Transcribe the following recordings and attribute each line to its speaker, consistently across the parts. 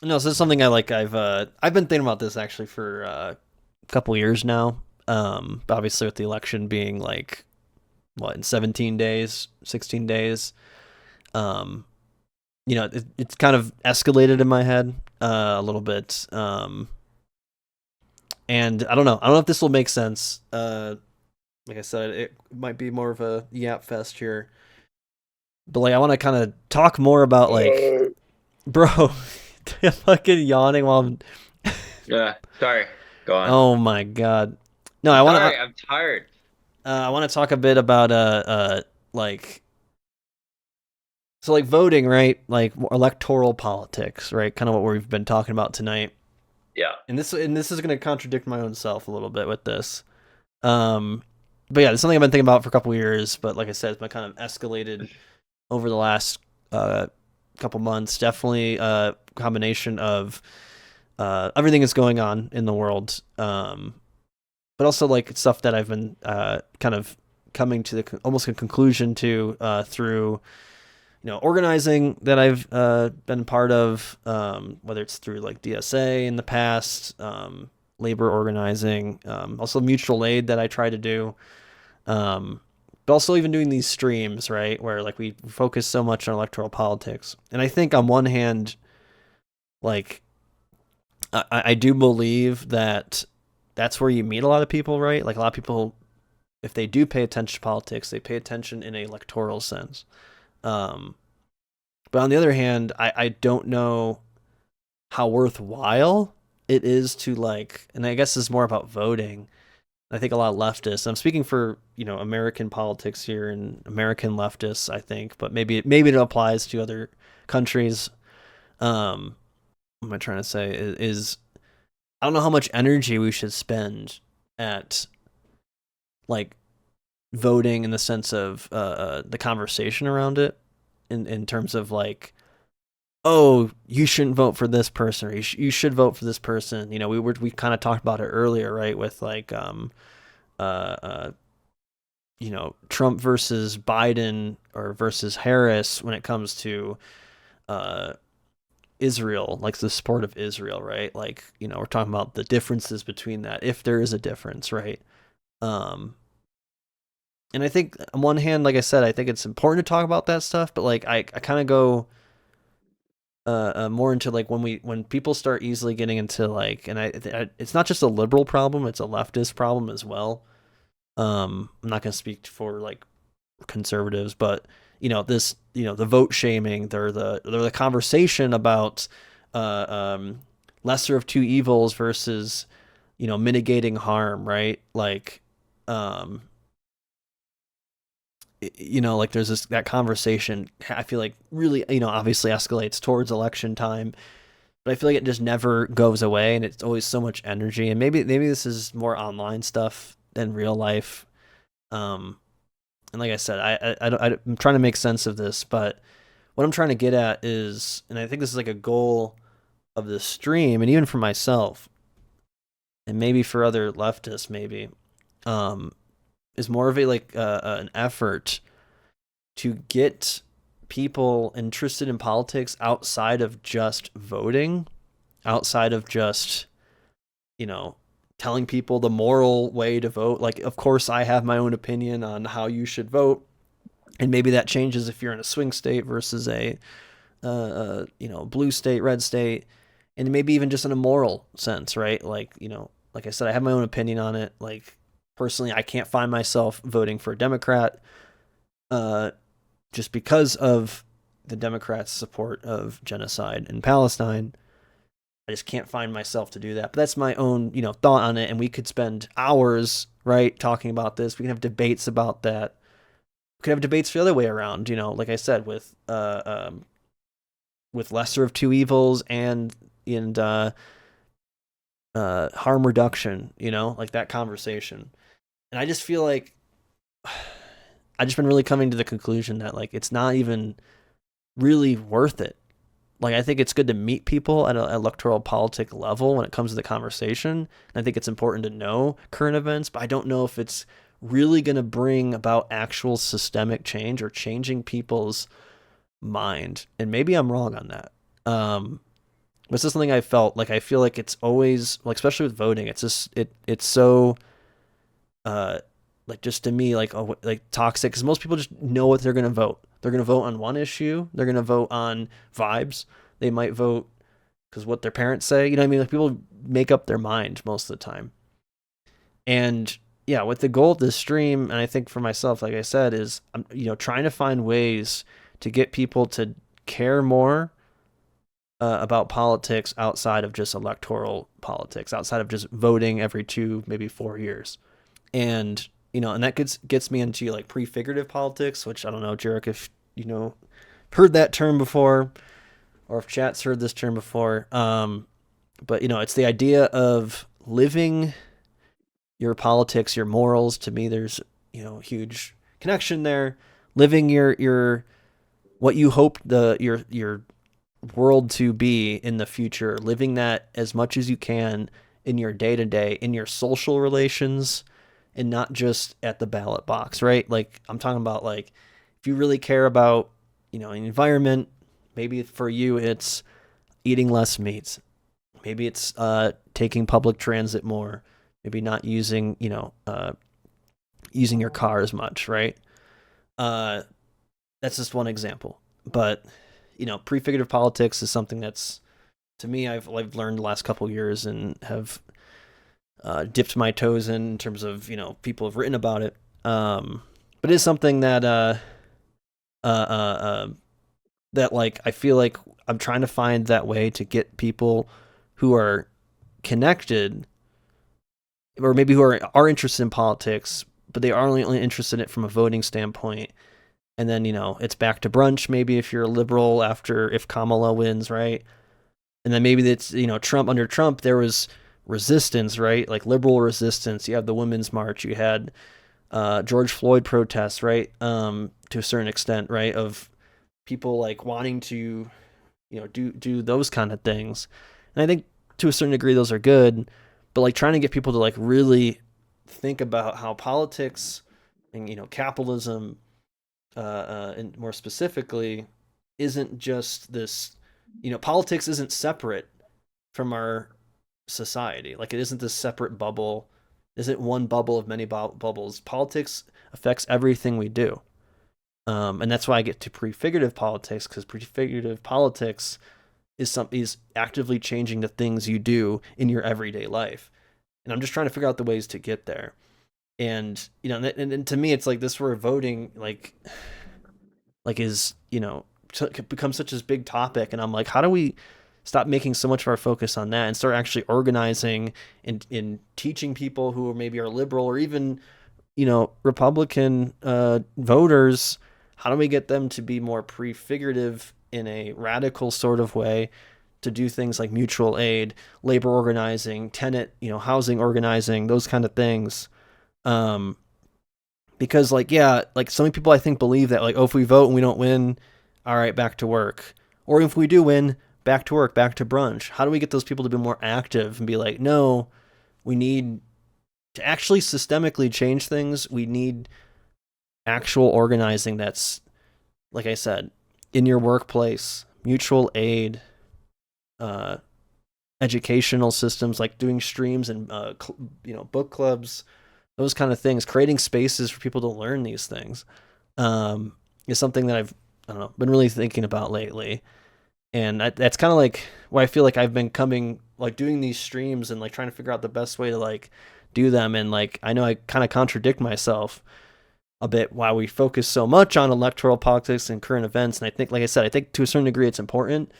Speaker 1: No, so it's something I've been thinking about this actually for a couple years now. But obviously with the election being like what in 17 days, 16 days, um, it's kind of escalated in my head a little bit. And I don't know if this will make sense. Like I said, it might be more of a yap fest here, but like I want to kind of talk more about like, bro, I'm fucking yawning while I'm.
Speaker 2: Yeah, sorry. Go on.
Speaker 1: Oh my god. No,
Speaker 2: I'm
Speaker 1: I want
Speaker 2: sorry.
Speaker 1: to.
Speaker 2: I'm tired.
Speaker 1: I want to talk a bit about like so like voting, right? Like electoral politics, right? Kind of what we've been talking about tonight.
Speaker 2: Yeah.
Speaker 1: And this is going to contradict my own self a little bit with this. Um, but yeah, it's something I've been thinking about for a couple years. But like I said, it's been kind of escalated over the last couple months. Definitely a combination of everything that's going on in the world, but also like stuff that I've been kind of coming to almost a conclusion to through organizing that I've been part of, whether it's through like DSA in the past, labor organizing, also mutual aid that I try to do, but also even doing these streams, right, where like we focus so much on electoral politics. And I think on one hand, like I do believe that that's where you meet a lot of people, right? Like a lot of people, if they do pay attention to politics, they pay attention in a electoral sense. Um, but on the other hand, I don't know how worthwhile it is to like, and I guess it's more about voting. I think a lot of leftists. I'm speaking for American politics here and American leftists. I think, but maybe it applies to other countries. What am I trying to say? Is I don't know how much energy we should spend at like voting in the sense of the conversation around it, in terms of like, oh, you shouldn't vote for this person, or you should vote for this person. We kind of talked about it earlier, right? With like uh, uh Trump versus Biden or versus Harris when it comes to uh Israel, like the support of Israel, right? Like, we're talking about the differences between that, if there is a difference, right? Um, and I think on one hand, like I said, I think it's important to talk about that stuff, but like I kind of go more into like when people start easily getting into like, and it's not just a liberal problem, it's a leftist problem as well. I'm not going to speak for like conservatives, but the vote shaming, they're the conversation about lesser of two evils versus mitigating harm, right? Like, um, like there's that conversation. I feel like really, obviously escalates towards election time, but I feel like it just never goes away, and it's always so much energy. And maybe this is more online stuff than real life. Um, and like I said, I'm trying to make sense of this, but what I'm trying to get at is, and I think this is like a goal of the stream, and even for myself, and maybe for other leftists, maybe, um, is more of a like an effort to get people interested in politics outside of just voting, outside of just you know telling people the moral way to vote. Like, of course, I have my own opinion on how you should vote, and maybe that changes if you're in a swing state versus a blue state, red state, and maybe even just in a moral sense, right? Like, like I said, I have my own opinion on it. Like, personally, I can't find myself voting for a Democrat, uh, just because of the Democrats' support of genocide in Palestine. I just can't find myself to do that. But that's my own, thought on it. And we could spend hours, right, talking about this. We can have debates about that. We could have debates the other way around, like I said, with lesser of two evils and harm reduction, like that conversation. And I just feel like I just been really coming to the conclusion that like it's not even really worth it. Like, I think it's good to meet people at an electoral politic level when it comes to the conversation. And I think it's important to know current events, but I don't know if it's really going to bring about actual systemic change or changing people's mind. And maybe I'm wrong on that. Um, But it's just something I felt like. I feel like it's always like, especially with voting, it's just it's so uh like, just to me, like, oh, like toxic, because most people just know what they're gonna vote. They're gonna vote on one issue. They're gonna vote on vibes. They might vote because what their parents say. You know what I mean? Like, people make up their mind most of the time. And yeah, with the goal of this stream, and I think for myself, like I said, is I'm trying to find ways to get people to care more about politics outside of just electoral politics, outside of just voting every 2, maybe 4 years. And and that gets me into like prefigurative politics, which I don't know, Jarek, if heard that term before, or if chat's heard this term before. But it's the idea of living your politics, your morals. To me, there's huge connection there. Living your what you hope your world to be in the future, living that as much as you can in your day to day, in your social relations, and not just at the ballot box, right? Like, I'm talking about, like, if you really care about an environment, maybe for you it's eating less meat, maybe it's taking public transit more, maybe not using using your car as much, right? uh that's just one example. But prefigurative politics is something that's, to me, I've learned the last couple years and have dipped my toes in terms of people have written about it. But it's something that uh, uh, uh, that, like, I feel like I'm trying to find that way to get people who are connected, or maybe who are interested in politics, but they are only interested in it from a voting standpoint. And then it's back to brunch, maybe, if you're a liberal, after, if Kamala wins, right? And then maybe it's Trump. Under Trump, there was resistance, right? Like, liberal resistance. You have the Women's March. You had George Floyd protests, right? To a certain extent, right? Of people, like, wanting to do those kind of things. And I think to a certain degree those are good, but, like, trying to get people to, like, really think about how politics and capitalism, and more specifically, isn't just this. Politics isn't separate from our society. Like, it isn't this separate bubble. It isn't one bubble of many bubbles. Politics affects everything we do. And that's why I get to prefigurative politics, because prefigurative politics is actively changing the things you do in your everyday life. And I'm just trying to figure out the ways to get there. And and to me, it's like this, where voting, like is becomes such a big topic. And I'm like, how do we stop making so much of our focus on that and start actually organizing and in teaching people who maybe are liberal, or even Republican voters? How do we get them to be more prefigurative in a radical sort of way, to do things like mutual aid, labor organizing, tenant housing organizing, those kind of things? um because, like, yeah, like, so many people, I think, believe that, like, oh, if we vote and we don't win, all right, back to work. Or if we do win, back to work, back to brunch. How do we get those people to be more active and be like, no, we need to actually systemically change things? We need actual organizing that's, like I said, in your workplace, mutual aid, uh, educational systems, like doing streams and book clubs, those kind of things, creating spaces for people to learn these things, is something that I don't know, been really thinking about lately. And that's kind of like why I feel like I've been doing these streams and, like, trying to figure out the best way to, like, do them. And, like, I know I kind of contradict myself a bit why we focus so much on electoral politics and current events. And I think, like I said, I think to a certain degree it's important,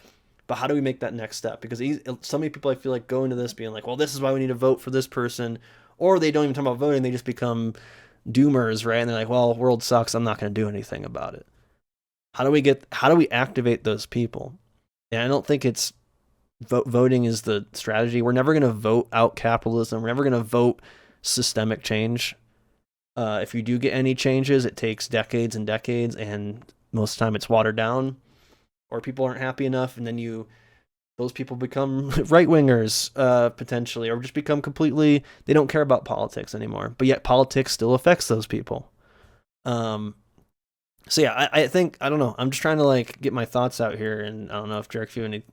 Speaker 1: but how do we make that next step? Because so many people, I feel like, go into this being like, well, this is why we need to vote for this person, or they don't even talk about voting. They just become doomers, right? And they're like, well, world sucks, I'm not going to do anything about it. How do we activate those people? And I don't think it's voting is the strategy. We're never going to vote out capitalism. We're never going to vote systemic change. If you do get any changes, it takes decades and decades, and most of the time it's watered down, or people aren't happy enough, and then those people become right wingers, potentially, or just become completely, they don't care about politics anymore. But yet politics still affects those people. So yeah, I think, I don't know. I'm just trying to, like, get my thoughts out here, and I don't know if Jarek, if you have any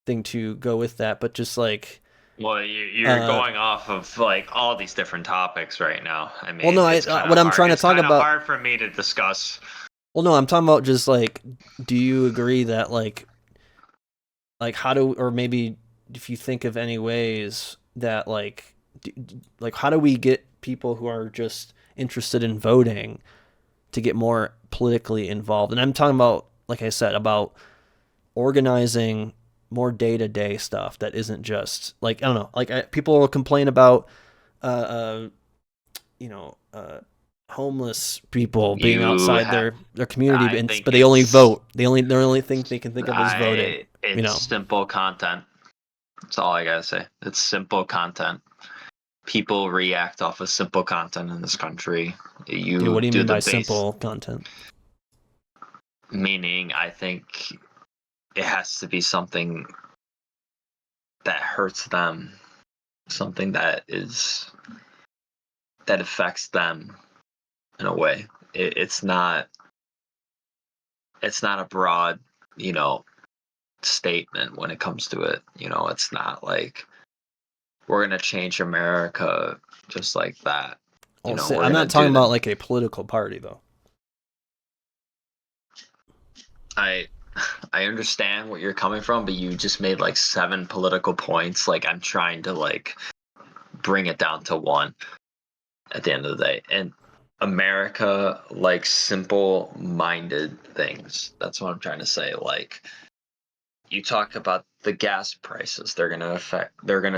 Speaker 1: thing to go with that, but just like.
Speaker 2: Well, you're going off of like all these different topics right now. I mean,
Speaker 1: Well, no,
Speaker 2: it's kind of
Speaker 1: what I'm
Speaker 2: hard.
Speaker 1: trying to
Speaker 2: It's
Speaker 1: talk
Speaker 2: kind of
Speaker 1: about.
Speaker 2: hard for me to discuss.
Speaker 1: Well, no, I'm talking about just like, do you agree that like how do, or maybe if you think of any ways that like how do we get people who are just interested in voting to get more politically involved? And I'm talking about, like I said, about organizing more day-to-day stuff that isn't just like, I don't know, like people will complain about uh, uh you know homeless people being
Speaker 2: You
Speaker 1: outside
Speaker 2: have,
Speaker 1: their community,
Speaker 2: I think
Speaker 1: but they only
Speaker 2: it's,
Speaker 1: vote. Their only thing they can think of is voting.
Speaker 2: it's simple content. That's all I gotta say. It's simple content. People react off of simple content in this country.
Speaker 1: Dude,
Speaker 2: You
Speaker 1: what do you
Speaker 2: do
Speaker 1: mean
Speaker 2: the
Speaker 1: by
Speaker 2: base,
Speaker 1: simple content?
Speaker 2: meaning I think it has to be something that hurts them, something that affects them in a way. It's not a broad, you know, statement when it comes to it. You know, it's not like we're gonna change America just like that. You
Speaker 1: Well,
Speaker 2: know,
Speaker 1: see,
Speaker 2: we're
Speaker 1: I'm
Speaker 2: gonna
Speaker 1: not talking
Speaker 2: do
Speaker 1: about
Speaker 2: them.
Speaker 1: like a political party though.
Speaker 2: I I understand what you're coming from, but you just made like 7 political points. Like I'm trying to like bring it down to one at the end of the day. And America likes simple minded things. That's what I'm trying to say. Like you talk about the gas prices, they're gonna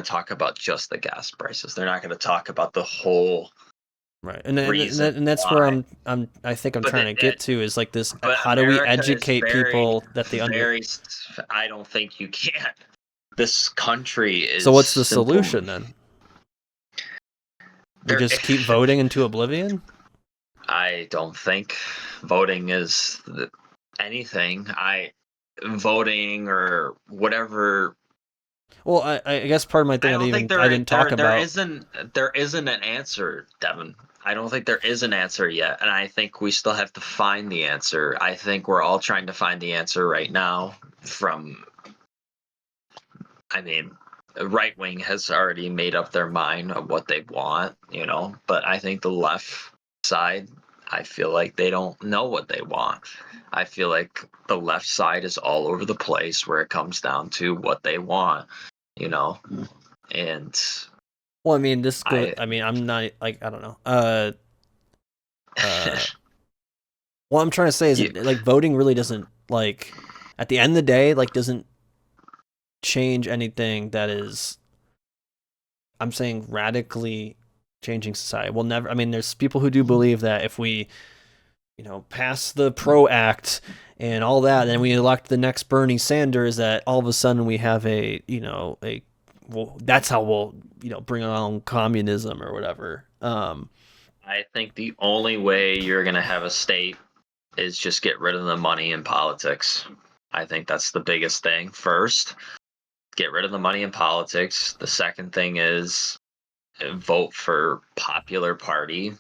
Speaker 2: talk about just the gas prices. They're not gonna talk about the whole
Speaker 1: Right, and
Speaker 2: reason
Speaker 1: that's where
Speaker 2: why.
Speaker 1: I think I'm
Speaker 2: But
Speaker 1: trying to
Speaker 2: that
Speaker 1: get to is like this:
Speaker 2: but
Speaker 1: how do we
Speaker 2: America is
Speaker 1: educate people that they under?
Speaker 2: very. I don't think you can. This country
Speaker 1: So
Speaker 2: is
Speaker 1: what's the
Speaker 2: simple.
Speaker 1: solution then? We
Speaker 2: There,
Speaker 1: just keep voting into oblivion?
Speaker 2: I don't think voting is anything. Voting or whatever.
Speaker 1: Well, I guess part of my thing
Speaker 2: I don't think
Speaker 1: I didn't talk about.
Speaker 2: there isn't an answer, Devin. I don't think there is an answer yet, and I think we still have to find the answer. I think we're all trying to find the answer right now. I mean, the right wing has already made up their mind of what they want, you know, but I think the left side, I feel like they don't know what they want. I feel like the left side is all over the place where it comes down to what they want, you know, and
Speaker 1: Well, I mean, this goes.
Speaker 2: I.
Speaker 1: I mean, I'm not like, I don't know. What I'm trying to say is
Speaker 2: you,
Speaker 1: that, like, voting really doesn't, like, at the end of the day, like, doesn't change anything that is, I'm saying, radically changing society. We'll never. I mean, there's people who do believe that if we, pass the PRO Act and all that, then we elect the next Bernie Sanders, that all of a sudden we have well, that's how we'll, bring on communism or whatever.
Speaker 2: I think the only way you're going to have a state is just get rid of the money in politics. I think that's the biggest thing. First, get rid of the money in politics. The second thing is vote for popular party,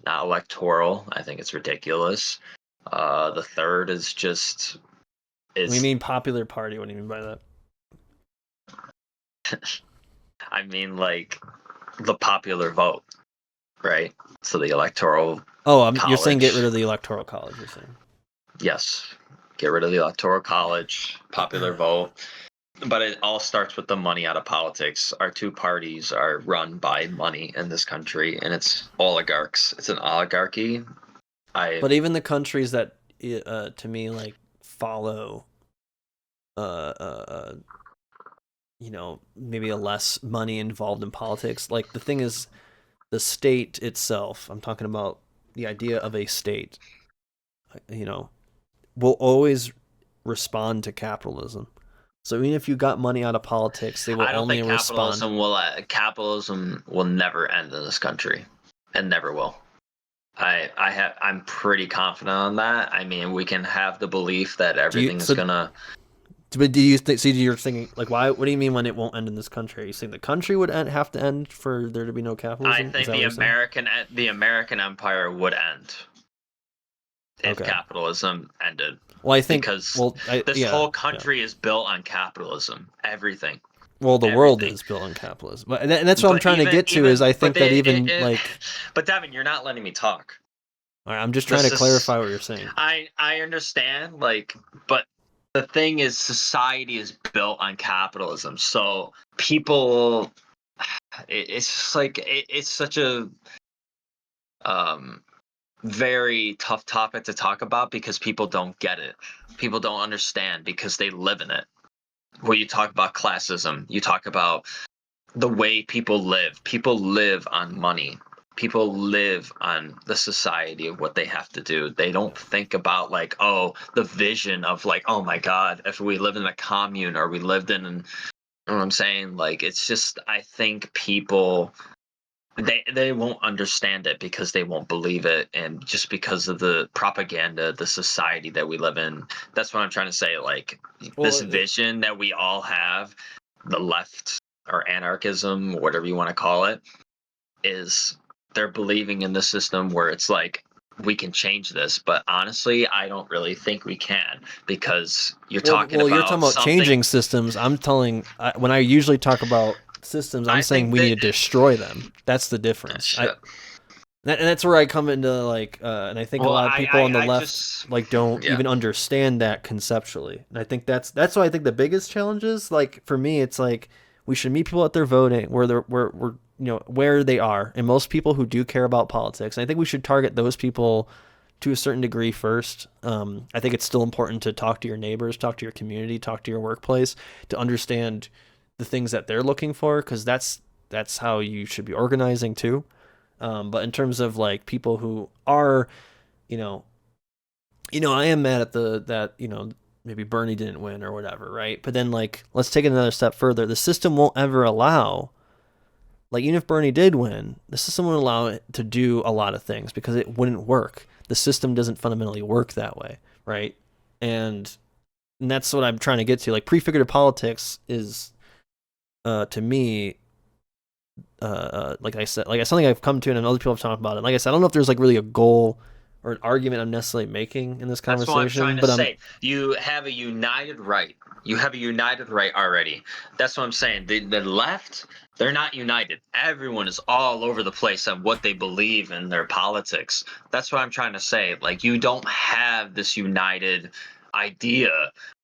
Speaker 2: not electoral. I think it's ridiculous. The third is just
Speaker 1: We
Speaker 2: is
Speaker 1: mean popular party. What do you mean by that?
Speaker 2: I mean like the popular vote, right? So the electoral
Speaker 1: Oh, you're saying get
Speaker 2: college.
Speaker 1: rid of the electoral college. You're saying.
Speaker 2: Yes. Get rid of the electoral college, popular vote. But it all starts with the money out of politics. Our two parties are run by money in this country, and it's oligarchs. It's an oligarchy.
Speaker 1: But even the countries that, to me, like follow, uh, uh, uh, maybe a less money involved in politics. Like the thing is, the state itself. I'm talking about the idea of a state. You know, will always respond to capitalism. So even if you got money out of politics, they will
Speaker 2: I don't
Speaker 1: only
Speaker 2: think
Speaker 1: respond.
Speaker 2: capitalism will never end in this country, and never will. I'm pretty confident on that. I mean, we can have the belief that everything is gonna.
Speaker 1: But do you think? See, you're thinking like, why? What do you mean when it won't end in this country? Are you saying the country would have to end for there to be no
Speaker 2: I
Speaker 1: capitalism? Is
Speaker 2: think
Speaker 1: that what you're saying?
Speaker 2: The American empire would end if
Speaker 1: Okay.
Speaker 2: capitalism ended.
Speaker 1: Well, I think
Speaker 2: Because this
Speaker 1: yeah,
Speaker 2: whole country is built on capitalism. Everything.
Speaker 1: well, the world
Speaker 2: Everything.
Speaker 1: is built on capitalism, and that's what I'm
Speaker 2: But
Speaker 1: trying to get to. Is I
Speaker 2: but
Speaker 1: think that even like,
Speaker 2: but Devin, you're not letting me talk.
Speaker 1: all right, I'm just trying
Speaker 2: This
Speaker 1: to
Speaker 2: is
Speaker 1: clarify what you're saying.
Speaker 2: I understand, like, but the thing is, society is built on capitalism. So people, it's just like it's such a um very tough topic to talk about because people don't get it. People don't understand because they live in it. When you talk about classism, you talk about the way people live. People live on money. People live on the society of what they have to do. They don't think about like, oh, the vision of like, oh my God, if we live in a commune or we lived in, you know what I'm saying? Like, it's just, I think people, they won't understand it because they won't believe it, and just because of the propaganda, the society that we live in. That's what I'm trying to say. Like, this
Speaker 1: Well,
Speaker 2: vision that we all have, the left or anarchism, whatever you want to call it, is they're believing in the system where it's like we can change this, but honestly I don't really think we can, because you're talking
Speaker 1: you're talking
Speaker 2: about
Speaker 1: about
Speaker 2: something.
Speaker 1: changing systems. When I usually talk about systems, I'm
Speaker 2: I
Speaker 1: saying
Speaker 2: think
Speaker 1: we need
Speaker 2: that
Speaker 1: to destroy them. That's the difference.
Speaker 2: shit.
Speaker 1: And that's where I come into like, and I think a
Speaker 2: Well,
Speaker 1: lot of people on the
Speaker 2: I
Speaker 1: left
Speaker 2: just
Speaker 1: like don't
Speaker 2: yeah.
Speaker 1: even understand that conceptually. And I think that's why I think the biggest challenge is. Like for me, it's like we should meet people at their voting where they're where where they are, and most people who do care about politics. And I think we should target those people to a certain degree first. I think it's still important to talk to your neighbors, talk to your community, talk to your workplace to understand the things that they're looking for, because that's how you should be organizing too. But in terms of like people who are, you know, I am mad at that maybe Bernie didn't win or whatever, right? But then like let's take it another step further. The system won't ever allow, like even if Bernie did win, the system won't allow it to do a lot of things because it wouldn't work. The system doesn't fundamentally work that way, right? And that's what I'm trying to get to. Like prefigurative politics is, to me, like I said, like something I've come to, and other people have talked about it. Like I said, I don't know if there's like really a goal or an argument I'm necessarily making in this
Speaker 2: That's what I'm trying
Speaker 1: conversation,
Speaker 2: to
Speaker 1: but I'm
Speaker 2: say. You have a united right. You have a united right already. That's what I'm saying. The left, they're not united. Everyone is all over the place on what they believe in their politics. That's what I'm trying to say. Like, you don't have this united idea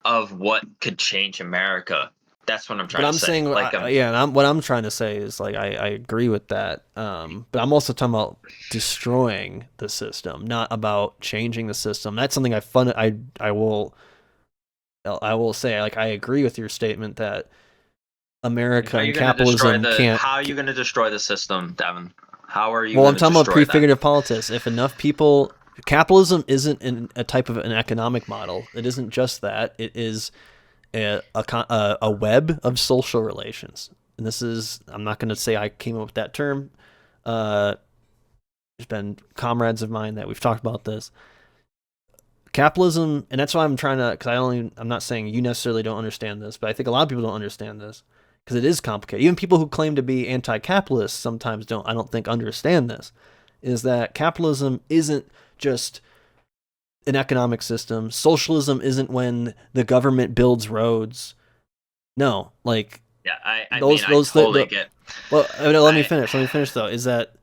Speaker 2: of what could change America. That's what I'm
Speaker 1: but
Speaker 2: trying to
Speaker 1: I'm
Speaker 2: say.
Speaker 1: saying,
Speaker 2: Like,
Speaker 1: yeah, and what I'm trying to say is like I agree with that. But I'm also talking about destroying the system, not about changing the system. That's something I will say, like I agree with your statement that America
Speaker 2: how are you
Speaker 1: and
Speaker 2: going to destroy
Speaker 1: capitalism
Speaker 2: the
Speaker 1: can't.
Speaker 2: how are you going to destroy the system, Devin? How are you
Speaker 1: Well,
Speaker 2: going
Speaker 1: I'm
Speaker 2: to
Speaker 1: talking about
Speaker 2: destroy that?
Speaker 1: prefigurative politics. If enough people, capitalism isn't a type of an economic model. It isn't just that. It is a web of social relations. And this is, I'm not going to say I came up with that term. There's been comrades of mine that we've talked about this. Capitalism, and that's why I'm trying to, because I'm not saying you necessarily don't understand this, but I think a lot of people don't understand this because it is complicated. Even people who claim to be anti-capitalist sometimes I don't think understand this, is that capitalism isn't just an economic system. Socialism isn't when the government builds roads. No, like
Speaker 2: Yeah, I mean, I totally get.
Speaker 1: well, let me
Speaker 2: I
Speaker 1: finish. Let me finish though. Is that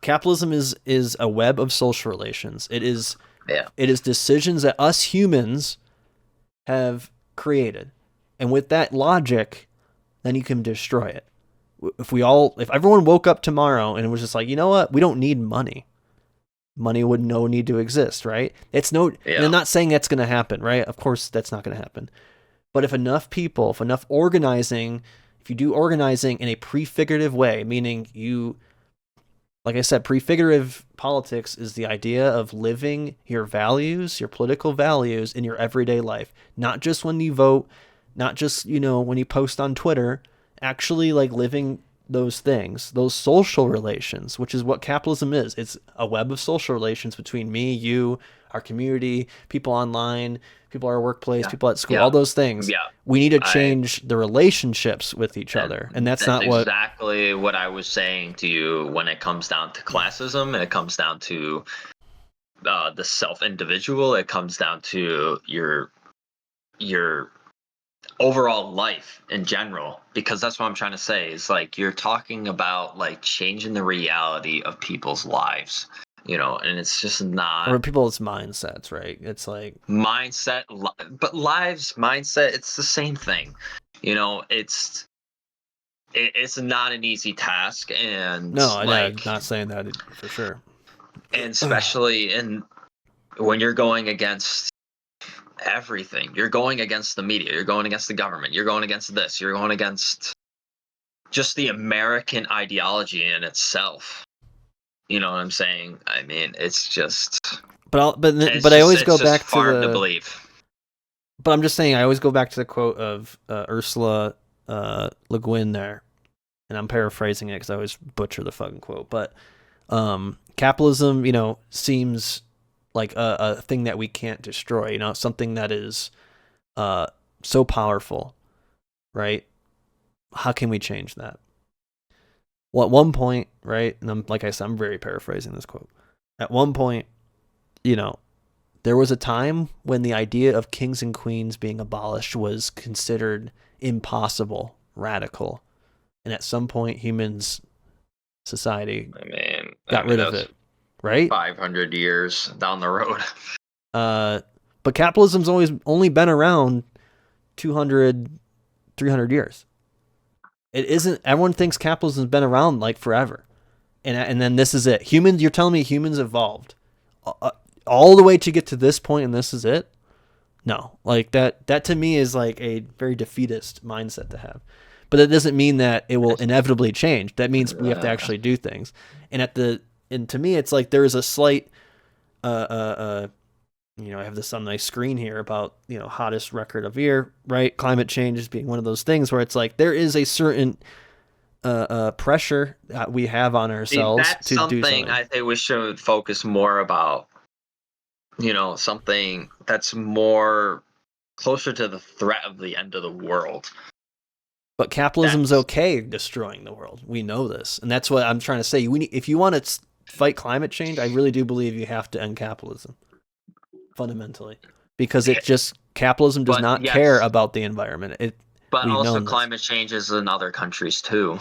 Speaker 1: capitalism is a web of social relations.
Speaker 2: yeah.
Speaker 1: It is decisions that us humans have created, and with that logic, then you can destroy it. If everyone woke up tomorrow and it was just like, you know what, we don't need money. Money would no need to exist, right? And I'm
Speaker 2: Yeah.
Speaker 1: not saying that's going to happen, right? Of course, that's not going to happen. But if enough people, if enough organizing, if you do organizing in a prefigurative way, meaning like I said, prefigurative politics is the idea of living your values, your political values in your everyday life, not just when you vote, not just, when you post on Twitter, actually like living those things, those social relations, which is what capitalism is. It's a web of social relations between me, you, our community, people online, people at our workplace,
Speaker 2: Yeah.
Speaker 1: people at school,
Speaker 2: Yeah.
Speaker 1: all those things.
Speaker 2: Yeah.
Speaker 1: We need to
Speaker 2: I
Speaker 1: change the relationships with each other. And that's
Speaker 2: That's
Speaker 1: not what.
Speaker 2: exactly what I was saying to you when it comes down to classism and it comes down to the self individual. It comes down to your overall life in general, because that's what I'm trying to say is like you're talking about like changing the reality of people's lives, and it's just not
Speaker 1: or people's mindsets, right? It's like
Speaker 2: mindset, but lives mindset. It's the same thing, it's not an easy task, and
Speaker 1: no, I'm
Speaker 2: like,
Speaker 1: not saying that for sure.
Speaker 2: and especially when you're going against everything. You're going against the media, you're going against the government, you're going against this, you're going against just the American ideology in itself. You know what I'm saying? I mean, it's just
Speaker 1: But I always
Speaker 2: it's
Speaker 1: go
Speaker 2: just
Speaker 1: back to
Speaker 2: hard to
Speaker 1: the.
Speaker 2: believe.
Speaker 1: But I'm just saying, I always go back to the quote of Ursula Le Guin there, and I'm paraphrasing it because I always butcher the fucking quote. But capitalism, seems like a thing that we can't destroy. Something that is so powerful, right? How can we change that? Well, at one point, right, and like I said, I'm very paraphrasing this quote. At one point, there was a time when the idea of kings and queens being abolished was considered impossible, radical. And at some point, society got rid of it, right?
Speaker 2: 500 years down the road.
Speaker 1: But capitalism's always only been around 200, 300 years. It isn't, everyone thinks capitalism's been around like forever. And then this is it. You're telling me humans evolved all the way to get to this point and this is it? No. Like that to me is like a very defeatist mindset to have. But that doesn't mean that it will inevitably change. That means we have to actually do things. And to me it's like there is a slight I have this on my screen here about, hottest record of year, right? Climate change is being one of those things where it's like there is a certain pressure that we have on ourselves
Speaker 2: that's
Speaker 1: to do
Speaker 2: something I think we should focus more about. Something that's more closer to the threat of the end of the world.
Speaker 1: But capitalism's okay destroying the world. We know this. And that's what I'm trying to say. If you want to fight climate change, I really do believe you have to end capitalism. Fundamentally. Because capitalism does not care about the environment.
Speaker 2: But also climate change is in other countries too.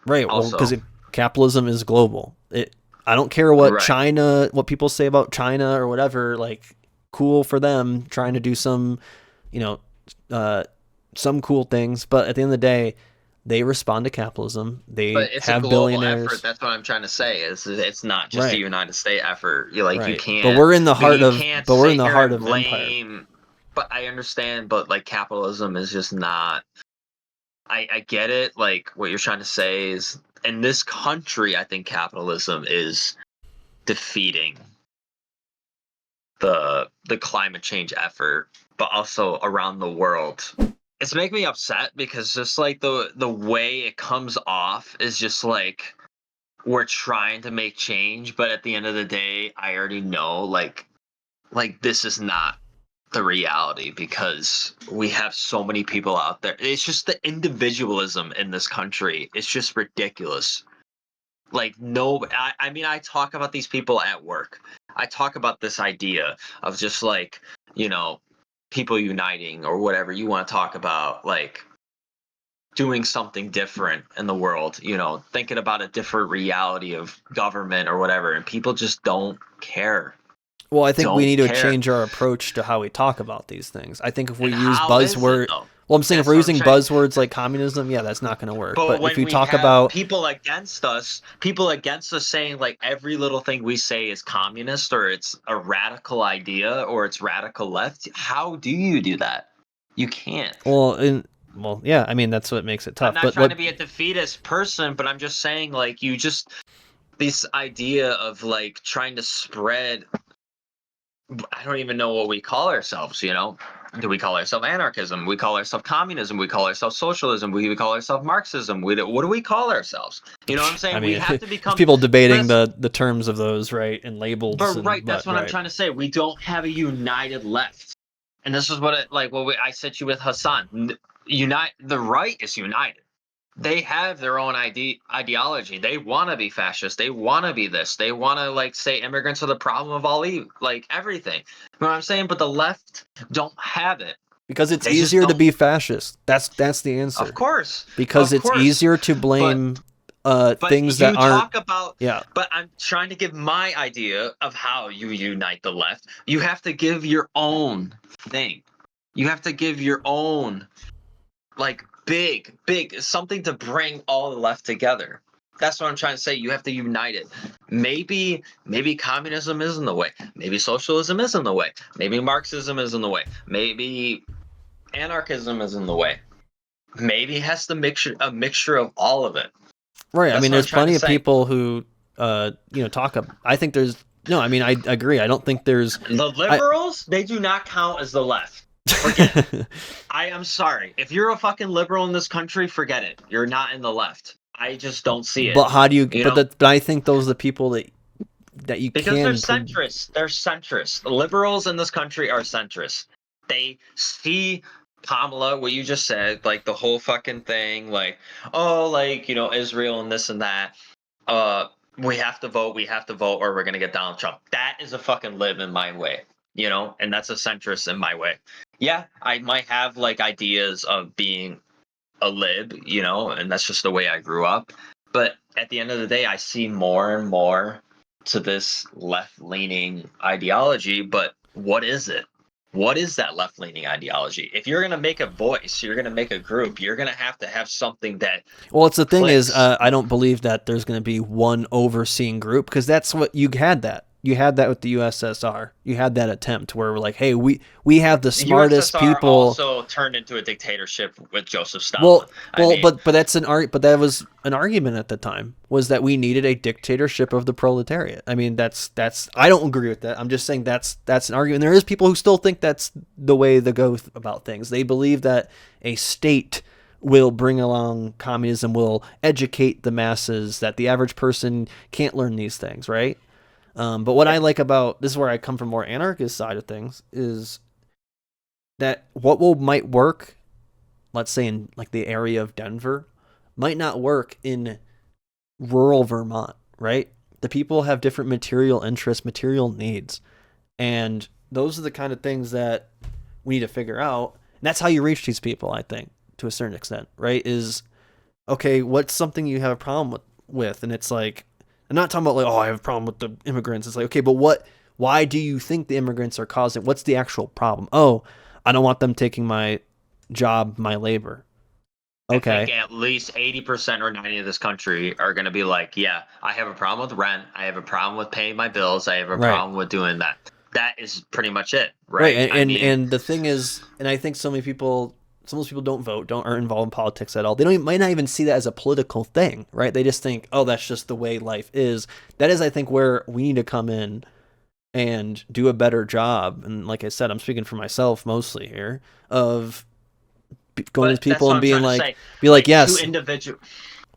Speaker 1: Right. Well, because capitalism is global. I don't care what what people say about China or whatever, like cool for them trying to do some cool things. But at the end of the day, they respond to capitalism. They have billionaires.
Speaker 2: Effort. That's what I'm trying to say. It's not just a United States effort. You can't.
Speaker 1: But we're in the heart of. But we're in the heart of empire.
Speaker 2: But I understand. But like capitalism is just not. I get it. Like what you're trying to say is in this country, I think capitalism is defeating the climate change effort, but also around the world. It's making me upset because just like the way it comes off is just like we're trying to make change, but at the end of the day, I already know like this is not the reality because we have so many people out there. It's just the individualism in this country. It's just ridiculous. Like I talk about these people at work. I talk about this idea of just like, people uniting or whatever you want to talk about, like doing something different in the world, thinking about a different reality of government or whatever, and people just don't care.
Speaker 1: Well, I think we need to change our approach to how we talk about these things. I think if we use buzzwords, I'm saying if we're using buzzwords like communism, yeah, that's not going to work. But if you talk about
Speaker 2: people against us saying like every little thing we say is communist or it's a radical idea or it's radical left, how do you do that? You can't.
Speaker 1: Well, yeah, I mean that's what makes it tough.
Speaker 2: I'm not trying to be a defeatist person, but I'm just saying like this idea of like trying to spread. I don't even know what we call ourselves, Do we call ourselves anarchism? We call ourselves communism? We call ourselves socialism? We call ourselves Marxism? What do we call ourselves? You know what I'm saying?
Speaker 1: I mean,
Speaker 2: we have to become
Speaker 1: people debating the terms of those, right, and labels.
Speaker 2: That's what I'm trying to say. We don't have a united left, and this is what I said to you with Hassan. The right is united. they have their own ideology. They want to be fascist. They want to be this. They want to like say immigrants are the problem of all evil, like everything. You know what I'm saying? But the left don't have it.
Speaker 1: Because it's
Speaker 2: They just
Speaker 1: easier to
Speaker 2: don't.
Speaker 1: be fascist. That's the
Speaker 2: Of
Speaker 1: answer.
Speaker 2: course,
Speaker 1: Because
Speaker 2: of
Speaker 1: it's
Speaker 2: course.
Speaker 1: easier to
Speaker 2: But
Speaker 1: blame
Speaker 2: but
Speaker 1: things that
Speaker 2: you
Speaker 1: aren't.
Speaker 2: talk about.
Speaker 1: Yeah.
Speaker 2: But I'm trying to give my idea of how you unite the left. You have to give your own thing. You have to give your own like big something to bring all the left together. That's what I'm trying to say. You have to unite it. Maybe communism is in the way. Maybe socialism is in the way. Maybe Marxism is in the way. Maybe anarchism is in the way. Maybe it has a mixture of all of it.
Speaker 1: Right. I
Speaker 2: That's
Speaker 1: mean,
Speaker 2: what I'm
Speaker 1: there's
Speaker 2: trying to
Speaker 1: plenty of
Speaker 2: say.
Speaker 1: people who, talk. I think there's no. I mean, I agree. I don't think there's.
Speaker 2: The
Speaker 1: I.
Speaker 2: liberals, they do not count as the left. Forget it. I am sorry. If you're a fucking liberal in this country, forget it. You're not in the left. I just don't see it.
Speaker 1: But how do you?
Speaker 2: You
Speaker 1: But
Speaker 2: know,
Speaker 1: but I think those are the people that you
Speaker 2: because they're
Speaker 1: can.
Speaker 2: centrists. They're centrists. Liberals in this country are centrists. They see Kamala, what you just said, like the whole fucking thing, like, oh, like, Israel and this and that. Uh, we have to vote, or we're gonna get Donald Trump. That is a fucking lib in my way, and that's a centrist in my way. Yeah, I might have like ideas of being a lib, and that's just the way I grew up. But at the end of the day, I see more and more to this left leaning ideology. But what is it? What is that left leaning ideology? If you're going to make a voice, you're going to make a group, you're going to have something that
Speaker 1: Well, it's the thing is,
Speaker 2: clicks.
Speaker 1: I don't believe that there's going to be one overseeing group because that's what you had that. You had that with the USSR. You had that attempt where we're like, hey, we have the
Speaker 2: The
Speaker 1: smartest
Speaker 2: USSR
Speaker 1: people.
Speaker 2: also turned into a dictatorship with Joseph Stalin.
Speaker 1: Well,
Speaker 2: I mean,
Speaker 1: but that's but that was an argument at the time was that we needed a dictatorship of the proletariat. I mean, that's I don't agree with that. I'm just saying that's an argument. There is people who still think that's the way to go about things. They believe that a state will bring along communism, will educate the masses, that the average person can't learn these things, right? But what I like about this is where I come from more anarchist side of things is that might work, let's say in like the area of Denver, might not work in rural Vermont, right? The people have different material interests, material needs, and those are the kind of things that we need to figure out. And that's how you reach these people, I think, to a certain extent, right? Is okay, what's something you have a problem with? And it's like, I'm not talking about like, oh, I have a problem with the immigrants. It's like, okay, but why do you think the immigrants are causing, what's the actual problem? Oh, I don't want them taking my job, my labor.
Speaker 2: I think
Speaker 1: Okay.
Speaker 2: at least 80% or 90% of this country are going to be like, yeah, I have a problem with rent. I have a problem with paying my bills. I have a
Speaker 1: Right.
Speaker 2: problem with doing that. That is pretty much it,
Speaker 1: Right.
Speaker 2: right?
Speaker 1: And,
Speaker 2: I
Speaker 1: and,
Speaker 2: mean,
Speaker 1: and the thing is, and I think some of those people don't vote, aren't involved in politics at all. They might not even see that as a political thing, right? They just think, oh, that's just the way life is. That is, I think, where we need to come in and do a better job. And like I said, I'm speaking for myself mostly here of going to
Speaker 2: but that's
Speaker 1: people
Speaker 2: what
Speaker 1: and
Speaker 2: I'm trying to say.
Speaker 1: be like,
Speaker 2: Like
Speaker 1: yes.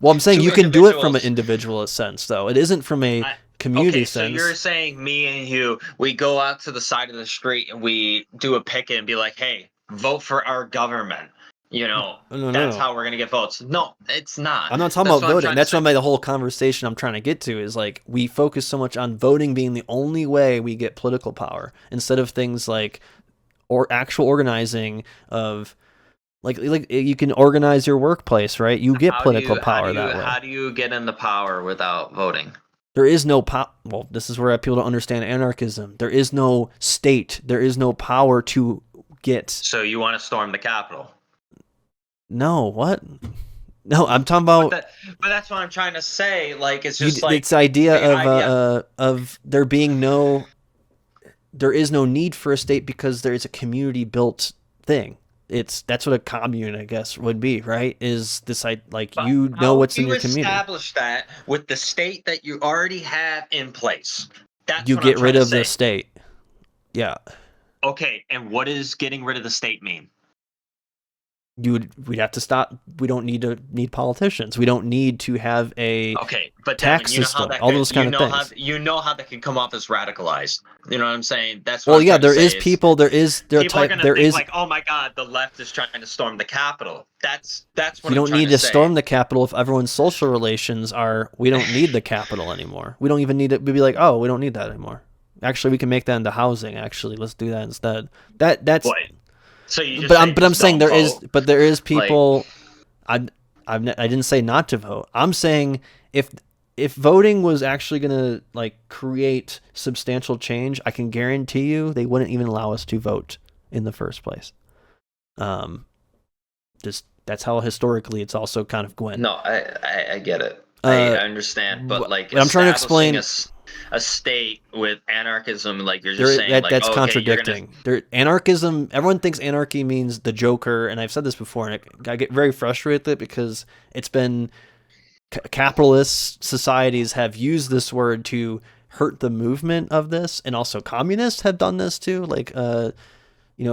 Speaker 1: Well, I'm saying
Speaker 2: two
Speaker 1: you can do it from an
Speaker 2: individuals.
Speaker 1: individualist sense, though. It isn't from a community
Speaker 2: Okay, so you're
Speaker 1: sense.
Speaker 2: saying me and you, we go out to the side of the street and we do a picket and be like, hey, vote for our government.
Speaker 1: No,
Speaker 2: That's
Speaker 1: no.
Speaker 2: how we're going to get votes. No, it's not.
Speaker 1: I'm not talking
Speaker 2: That's
Speaker 1: about
Speaker 2: what I'm
Speaker 1: voting.
Speaker 2: trying to
Speaker 1: That's
Speaker 2: say.
Speaker 1: what the whole conversation I'm trying to get to is like we focus so much on voting being the only way we get political power instead of things like or actual organizing of like you can organize your workplace, right? You get
Speaker 2: How do
Speaker 1: political
Speaker 2: you how do
Speaker 1: power
Speaker 2: you
Speaker 1: that
Speaker 2: how
Speaker 1: way.
Speaker 2: do you get into power without voting?
Speaker 1: There is no well, this is where people don't understand anarchism. There is no state. There is no power to get.
Speaker 2: So you want to storm the Capitol?
Speaker 1: No, what? No, I'm talking
Speaker 2: But
Speaker 1: about
Speaker 2: but that's what I'm trying to say. Like it's just like
Speaker 1: it's idea
Speaker 2: the idea.
Speaker 1: of there is no need for a state because there is a community built thing. That's what a commune, I guess, would be, right? Is this like
Speaker 2: But
Speaker 1: you know
Speaker 2: how
Speaker 1: what's
Speaker 2: do
Speaker 1: in
Speaker 2: you
Speaker 1: your community?
Speaker 2: establish that with the state that you already have in place? That's
Speaker 1: You
Speaker 2: what I'm
Speaker 1: get
Speaker 2: trying
Speaker 1: rid
Speaker 2: to
Speaker 1: of the
Speaker 2: say.
Speaker 1: state. Yeah.
Speaker 2: Okay, and what does getting rid of the state mean?
Speaker 1: we'd have to stop. We don't need politicians. We don't need to have a
Speaker 2: Okay, but Devin,
Speaker 1: tax
Speaker 2: you know how
Speaker 1: system,
Speaker 2: that
Speaker 1: all
Speaker 2: could,
Speaker 1: those kind of things.
Speaker 2: you know how that could come off as radicalized. You know what I'm saying? That's what
Speaker 1: Well,
Speaker 2: I'm
Speaker 1: yeah,
Speaker 2: trying to
Speaker 1: there is
Speaker 2: say is
Speaker 1: people, there are
Speaker 2: people are
Speaker 1: type,
Speaker 2: gonna
Speaker 1: there
Speaker 2: think
Speaker 1: is,
Speaker 2: like, oh my God, the left is trying to storm the Capitol. That's what
Speaker 1: you
Speaker 2: I'm
Speaker 1: don't
Speaker 2: trying
Speaker 1: need
Speaker 2: to
Speaker 1: to
Speaker 2: say.
Speaker 1: storm the Capitol if everyone's social relations are, we don't need the Capitol anymore. We don't even need it. We'd be like, oh, we don't need that anymore. Actually, we can make that into housing. Actually, let's do that instead. That's,
Speaker 2: What? So you just say
Speaker 1: but I'm
Speaker 2: just
Speaker 1: saying
Speaker 2: don't vote?
Speaker 1: there is
Speaker 2: Like,
Speaker 1: people, I didn't say not to vote. I'm saying if voting was actually gonna like create substantial change, I can guarantee you they wouldn't even allow us to vote in the first place. Um, just that's how historically it's also kind of went.
Speaker 2: no, I get it. I
Speaker 1: Uh,
Speaker 2: understand, but like
Speaker 1: but I'm trying to
Speaker 2: establishing
Speaker 1: explain.
Speaker 2: a state with anarchism, like you're just saying, like,
Speaker 1: That's
Speaker 2: oh, okay, you're gonna
Speaker 1: contradicting. Anarchism. Everyone thinks anarchy means the Joker, and I've said this before, and I get very frustrated with it because it's been capitalist societies have used this word to hurt the movement of this, and also communists have done this too, like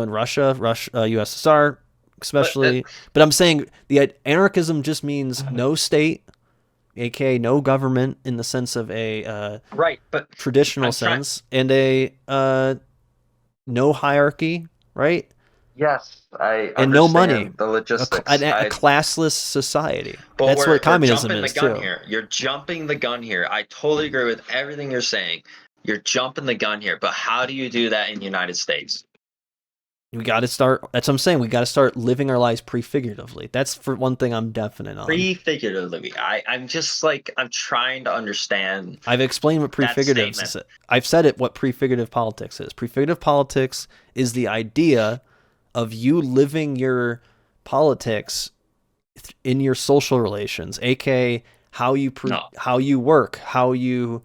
Speaker 1: in Russia, USSR,
Speaker 2: but
Speaker 1: especially. But I'm saying the anarchism just means no state, aka no government in the sense of a
Speaker 2: right, but
Speaker 1: traditional
Speaker 2: I'm trying.
Speaker 1: sense, and a no hierarchy, right?
Speaker 2: Yes, I
Speaker 1: And no money,
Speaker 2: understand the logistics.
Speaker 1: a classless society.
Speaker 2: But
Speaker 1: That's what
Speaker 2: we're
Speaker 1: communism
Speaker 2: jumping the
Speaker 1: is
Speaker 2: gun
Speaker 1: too.
Speaker 2: here. You're jumping the gun here. I totally agree with everything you're saying. You're jumping the gun here. But how do you do that in the United States?
Speaker 1: We got to start. That's what I'm saying. We got to start living our lives prefiguratively. That's for one thing I'm definite on.
Speaker 2: Prefiguratively. I'm just like I'm trying to understand
Speaker 1: I've explained what
Speaker 2: that
Speaker 1: prefiguratives
Speaker 2: statement.
Speaker 1: is. I've said it. What prefigurative politics is. Prefigurative politics is the idea of you living your politics in your social relations, aka
Speaker 2: No,
Speaker 1: how you work, how you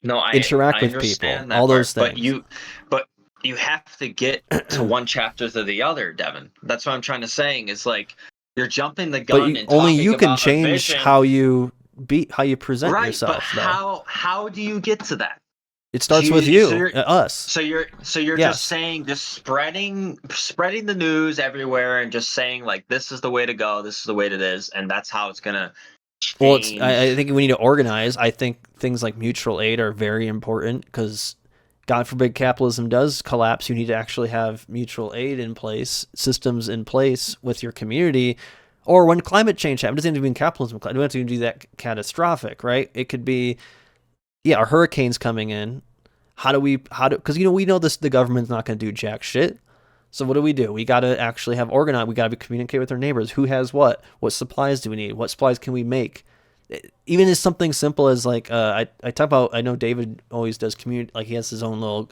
Speaker 2: no,
Speaker 1: interact
Speaker 2: I
Speaker 1: with people,
Speaker 2: understand
Speaker 1: all
Speaker 2: that
Speaker 1: those
Speaker 2: part.
Speaker 1: things.
Speaker 2: But you have to get to one chapter to the other, Devin. That's what I'm trying to saying. Is like you're jumping the
Speaker 1: But
Speaker 2: gun and
Speaker 1: only
Speaker 2: talking
Speaker 1: you can
Speaker 2: about a
Speaker 1: change
Speaker 2: vision.
Speaker 1: how you present
Speaker 2: Right, but
Speaker 1: yourself, though.
Speaker 2: how do you get to that?
Speaker 1: It starts with you, us.
Speaker 2: So you're just
Speaker 1: Yes.
Speaker 2: saying, just spreading the news everywhere and just saying like this is the way to go, this is the way it is, and that's how it's gonna
Speaker 1: Well,
Speaker 2: change.
Speaker 1: I think we need to organize. I think things like mutual aid are very important because, God forbid, capitalism does collapse. You need to actually have mutual aid in place, systems in place with your community. Or when climate change happens, it doesn't have to be in capitalism. It doesn't have to be that catastrophic, right? It could be, yeah, our hurricanes coming in. Because we know this, the government's not going to do jack shit. So what do? We got to actually have organized. We got to communicate with our neighbors. Who has what? What supplies do we need? What supplies can we make? Even as something simple as like I talk about. I know David always does community. Like he has his own little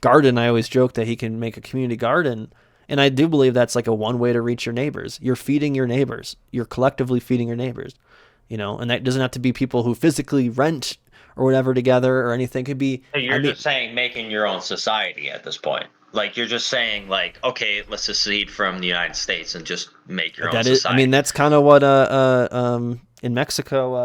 Speaker 1: garden. I always joke that he can make a community garden, and I do believe that's like a one way to reach your neighbors. You're feeding your neighbors. You're collectively feeding your neighbors. And that doesn't have to be people who physically rent or whatever together or anything. It could be.
Speaker 2: So
Speaker 1: I
Speaker 2: you're
Speaker 1: mean,
Speaker 2: just saying making your own society at this point. Like you're just saying like okay, let's secede from the United States and just make your own
Speaker 1: that is. I mean,
Speaker 2: society.
Speaker 1: that's kind of what in Mexico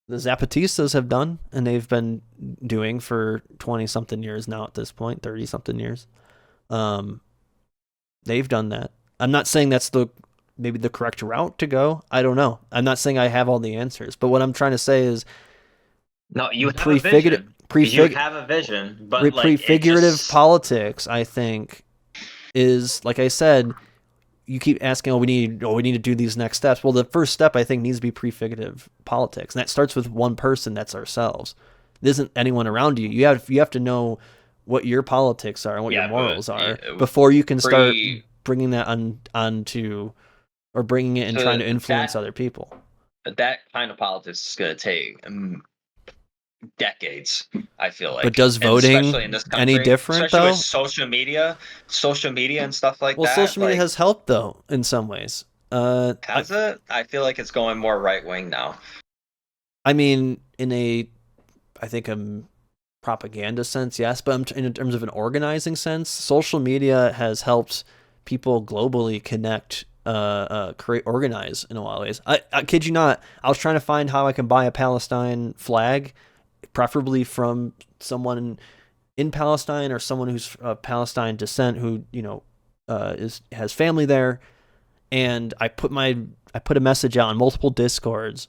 Speaker 1: the Zapatistas have done, and they've been doing for 20 something years now at this point, 30 something years. Um, they've done that. I'm not saying that's maybe the correct route to go. I don't know. I'm not saying I have all the answers, but what I'm trying to say is
Speaker 2: No, you have a
Speaker 1: prefigurative,
Speaker 2: vision. You
Speaker 1: prefig,
Speaker 2: have a vision, but like it
Speaker 1: prefigurative
Speaker 2: just
Speaker 1: politics, I think, is like I said, you keep asking, we need to do these next steps. Well, the first step I think needs to be prefigurative politics, and that starts with one person. That's ourselves. It isn't anyone around you. You have to know what your politics are and what your
Speaker 2: yeah, but
Speaker 1: morals are before you can start
Speaker 2: pre
Speaker 1: bringing that onto or bringing it and trying
Speaker 2: to
Speaker 1: to influence
Speaker 2: that
Speaker 1: other people.
Speaker 2: that kind of politics is going to take decades. I feel
Speaker 1: But
Speaker 2: like,
Speaker 1: does
Speaker 2: and especially in
Speaker 1: voting
Speaker 2: this
Speaker 1: any
Speaker 2: country,
Speaker 1: different
Speaker 2: especially with
Speaker 1: though?
Speaker 2: social media and stuff like
Speaker 1: Well,
Speaker 2: that.
Speaker 1: social media
Speaker 2: Like,
Speaker 1: has helped though in some ways.
Speaker 2: has it? I feel like it's going more right wing now.
Speaker 1: I mean, in a I think propaganda sense, yes, but in terms of an organizing sense, social media has helped people globally connect, create, organize in a lot of ways. I kid you not. I was trying to find how I can buy a Palestine flag, preferably from someone in Palestine or someone who's of Palestine descent who has family there. and I put a message out on multiple discords,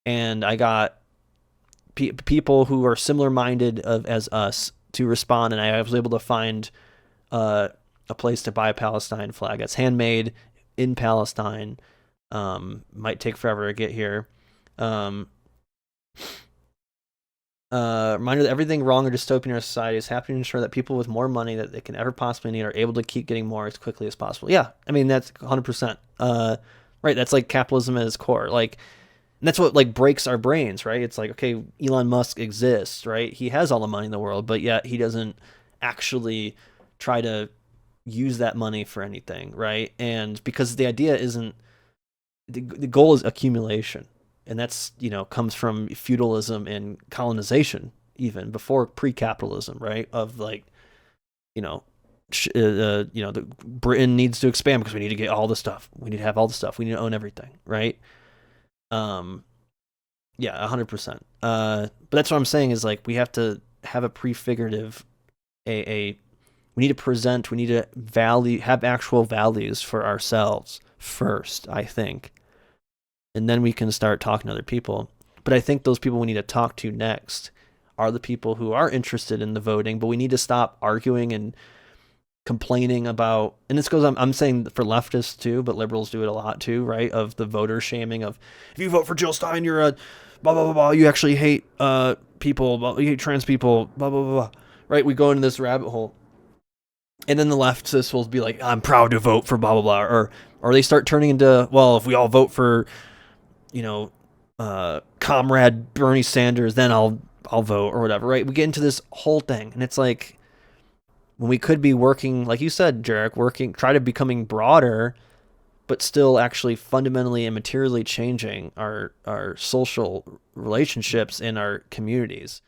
Speaker 1: and I got people who are similar minded of as us to respond, and I was able to find uh, a place to buy a Palestine flag that's handmade in Palestine. Might take forever to get here. Um, Reminder that everything wrong or dystopian in our society is happening to ensure that people with more money that they can ever possibly need are able to keep getting more as quickly as possible. Yeah, I mean that's 100%. Right, that's like capitalism at its core. Like, and that's what like breaks our brains, right? It's like, okay, Elon Musk exists, right? He has all the money in the world, but yet he doesn't actually try to use that money for anything, right? And because the idea isn't the goal is accumulation, and that's comes from feudalism and colonization even before pre-capitalism, right? Of like you know the Britain needs to expand because we need to get all the stuff, we need to have all the stuff, we need to own everything, right? um yeah, 100%. But that's what I'm saying is like we have to have a prefigurative, a we need to present, we need to value, have actual values for ourselves first, I think, and then we can start talking to other people. But I think those people we need to talk to next are the people who are interested in the voting, but we need to stop arguing and complaining about, and this goes on, I'm saying for leftists too, but liberals do it a lot too, right? Of the voter shaming of, if you vote for Jill Stein, you're a blah, blah, blah, blah, you actually hate people, you hate trans people, blah, blah, blah, blah, right? We go into this rabbit hole. And then the leftists will be like, I'm proud to vote for blah, blah, blah. Or they start turning into, well, if we all vote for you know, comrade Bernie Sanders, then I'll vote or whatever, right? We get into this whole thing, and it's like when we could be working, like you said, Jarek, try to becoming broader, but still actually fundamentally and materially changing our social relationships in our communities.